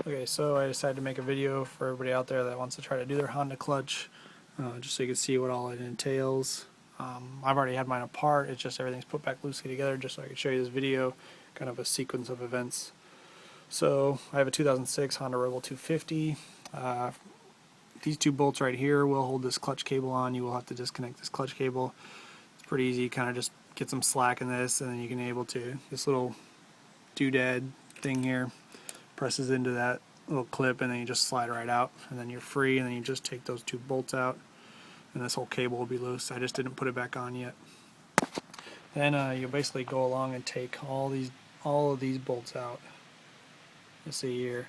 Okay, so I decided to make a video for everybody out there that wants to try to do their Honda clutch, just so you can see what all it entails. I've already had mine apart, it's just everything's put back loosely together just so I can show you this video, kind of a sequence of events. So I have a 2006 Honda Rebel 250. These two bolts right here will hold this clutch cable on. You will have to disconnect this clutch cable. It's pretty easy, kind of just get some slack in this and then you can be able to, this little doodad thing here presses into that little clip and then you just slide right out and then you're free, and then you just take those two bolts out and this whole cable will be loose. I just didn't put it back on yet. Then you'll basically go along and take all of these bolts out. You'll see here.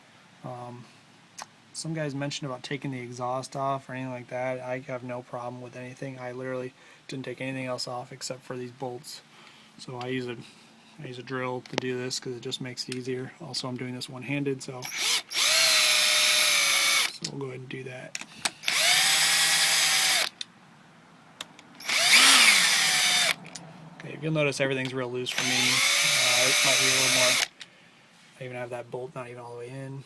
Some guys mentioned about taking the exhaust off or anything like that. I have no problem with anything. I literally didn't take anything else off except for these bolts. So I use a drill to do this because it just makes it easier. Also, I'm doing this one-handed, so we'll go ahead and do that. Okay, you'll notice everything's real loose for me. It might be a little more. I even have that bolt not even all the way in.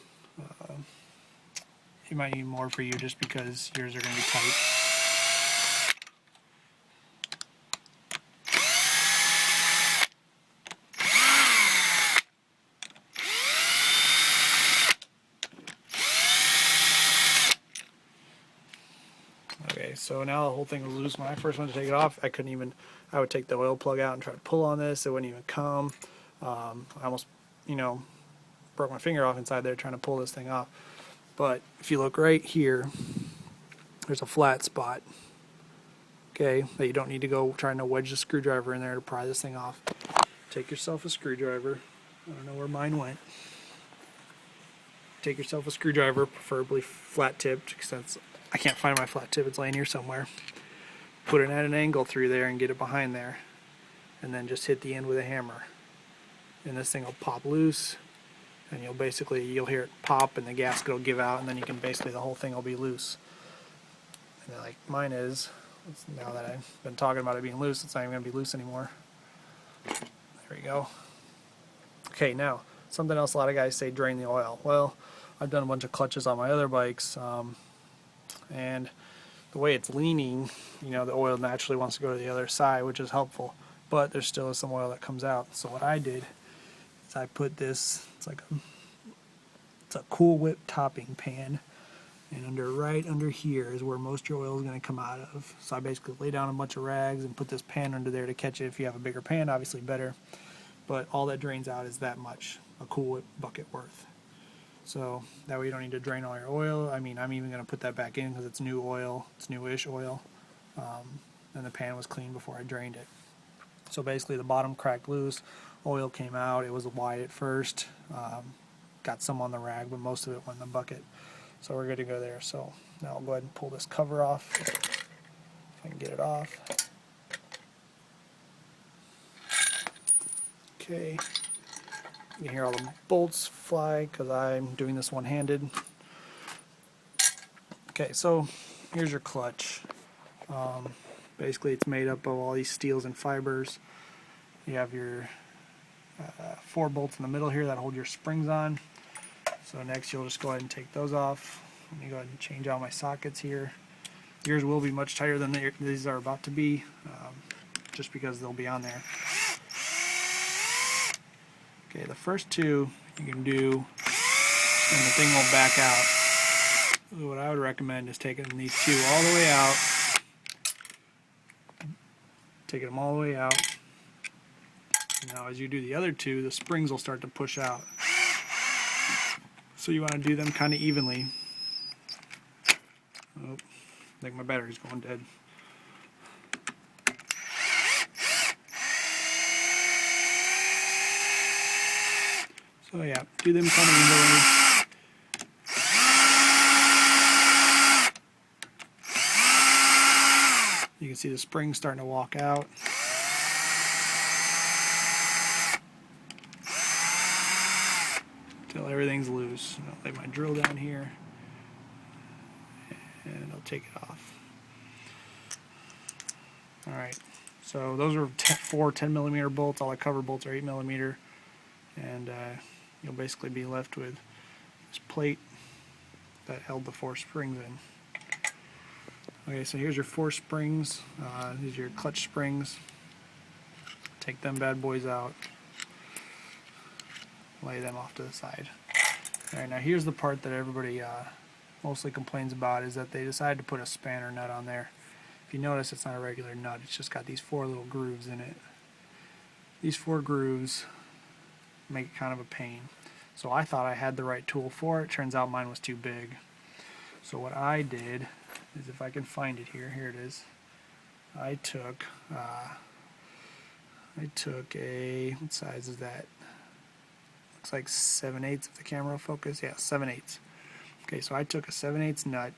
It might need more for you just because yours are going to be tight. Okay, so now the whole thing was loose. When I first went to take it off, I would take the oil plug out and try to pull on this. It wouldn't even come. I almost, broke my finger off inside there trying to pull this thing off. But if you look right here, there's a flat spot, okay, that you don't need to go trying to wedge the screwdriver in there to pry this thing off. Take yourself a screwdriver. I don't know where mine went. Take yourself a screwdriver, preferably flat tipped, since I can't find my flat tip, it's laying here somewhere. Put it at an angle through there and get it behind there, and then just hit the end with a hammer. And this thing will pop loose, and you'll hear it pop and the gasket will give out, and then the whole thing will be loose. And like mine is, now that I've been talking about it being loose, it's not even going to be loose anymore. There we go. Okay, now, something else a lot of guys say, drain the oil. Well, I've done a bunch of clutches on my other bikes, and the way it's leaning, the oil naturally wants to go to the other side, which is helpful, but there still is some oil that comes out. So what I did is I put this, it's a Cool Whip topping pan, and right under here is where most of your oil is going to come out of. So I basically lay down a bunch of rags and put this pan under there to catch it. If you have a bigger pan, obviously better, but all that drains out is that much, a Cool Whip bucket worth. So that way you don't need to drain all your oil. I'm even going to put that back in because it's new oil, it's newish oil, and the pan was clean before I drained it. So basically the bottom cracked loose, oil came out, it was wide at first, got some on the rag, but most of it went in the bucket. So we're good to go there. So now I'll go ahead and pull this cover off, if I can get it off. Okay, you can hear all the bolts fly because I'm doing this one-handed. Okay, so here's your clutch. Basically it's made up of all these steels and fibers. You have your 4 bolts in the middle here that hold your springs on. So next you'll just go ahead and take those off. Let me go ahead and change out my sockets here. Yours will be much tighter than these are about to be, just because they'll be on there. Okay, the first two you can do, and the thing will back out. So what I would recommend is taking these two all the way out. Taking them all the way out. Now as you do the other two, the springs will start to push out. So you want to do them kind of evenly. Oh, I think my battery's going dead. So yeah, do them kind of evenly. You can see the springs starting to walk out. Until everything's loose. I'll lay my drill down here and I'll take it off. Alright, so those are 4 10mm bolts. All the cover bolts are 8mm, and you'll basically be left with this plate that held the 4 springs in. Okay, so here's your 4 springs. These are your clutch springs. Take them bad boys out. Lay them off to the side. Alright, now here's the part that everybody mostly complains about, is that they decided to put a spanner nut on there. If you notice, it's not a regular nut, it's just got these 4 little grooves in it. These 4 grooves make it kind of a pain. So I thought I had the right tool for it. Turns out mine was too big. So what I did is, if I can find it here it is. I took a, what size is that? Looks like 7/8 if the camera will focus. Yeah, 7/8. Okay, so I took a 7/8 nut,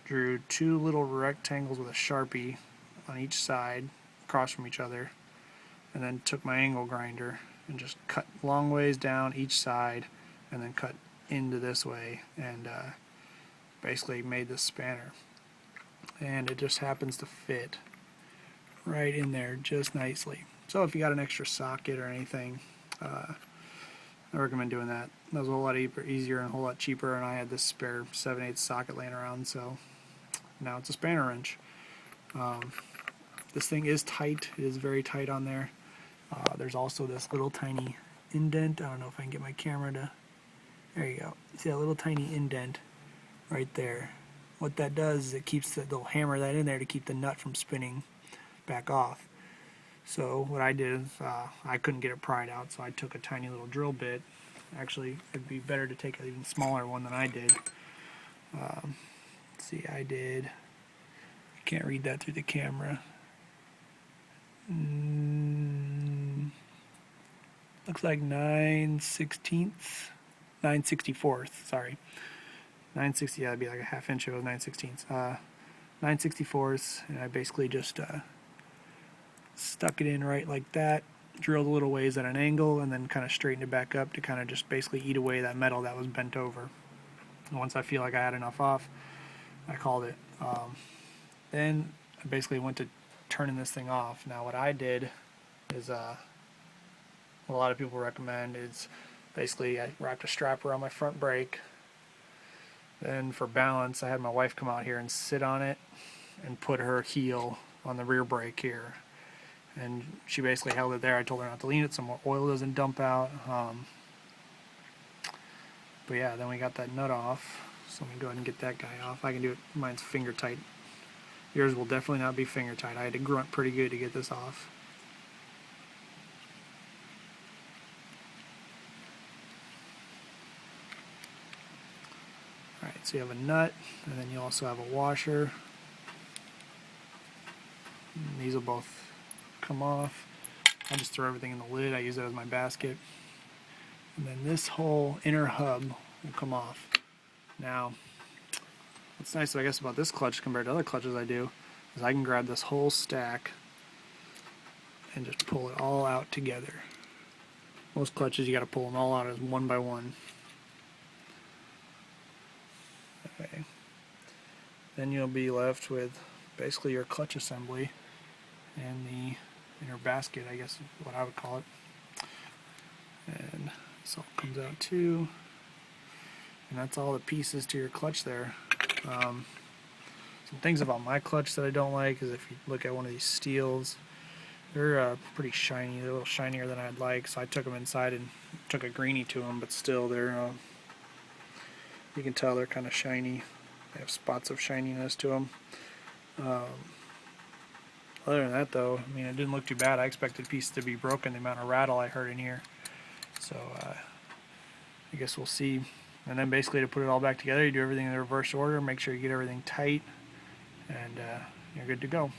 drew 2 little rectangles with a Sharpie on each side, across from each other, and then took my angle grinder and just cut long ways down each side, and then cut into this way, and basically made this spanner. And it just happens to fit right in there just nicely. So if you got an extra socket or anything, I recommend doing that. That was a whole lot easier and a whole lot cheaper, and I had this spare 7/8 socket laying around, so now it's a spanner wrench. This thing is tight. It is very tight on there. There's also this little tiny indent. I don't know if I can get my camera to... There you go. See that little tiny indent right there? What that does is it keeps they'll hammer that in there to keep the nut from spinning back off. So what I did is I couldn't get it pried out, so I took a tiny little drill bit. Actually, it'd be better to take an even smaller one than I did. Let's see, I can't read that through the camera. Looks like 9/16, 9/64, sorry. 9/60, yeah, that'd be like a half inch of 9/16. 9/64, and I basically just stuck it in right like that, drilled a little ways at an angle, and then kind of straightened it back up to kind of just basically eat away that metal that was bent over. And once I feel like I had enough off, I called it. Then I basically went to turning this thing off. Now what I did is what a lot of people recommend is basically I wrapped a strap around my front brake. Then for balance, I had my wife come out here and sit on it and put her heel on the rear brake here. And she basically held it there. I told her not to lean it so more oil doesn't dump out. But yeah, then we got that nut off. So let me go ahead and get that guy off. I can do it. Mine's finger tight. Yours will definitely not be finger tight. I had to grunt pretty good to get this off. Alright, so you have a nut, and then you also have a washer. And these will both come off. I just throw everything in the lid. I use it as my basket. And then this whole inner hub will come off. Now, what's nice, I guess, about this clutch compared to other clutches I do is I can grab this whole stack and just pull it all out together. Most clutches you got to pull them all out as one by one. Okay. Then you'll be left with basically your clutch assembly and the inner basket, I guess is what I would call it. And this all comes out too. And that's all the pieces to your clutch there. Some things about my clutch that I don't like is if you look at one of these steels, they're pretty shiny. They're a little shinier than I'd like, so I took them inside and took a greenie to them, but still they're, you can tell they're kind of shiny. They have spots of shininess to them. Other than that though, I mean, it didn't look too bad. I expected pieces to be broken, the amount of rattle I heard in here. So I guess we'll see. And then basically to put it all back together, you do everything in the reverse order, make sure you get everything tight, and you're good to go.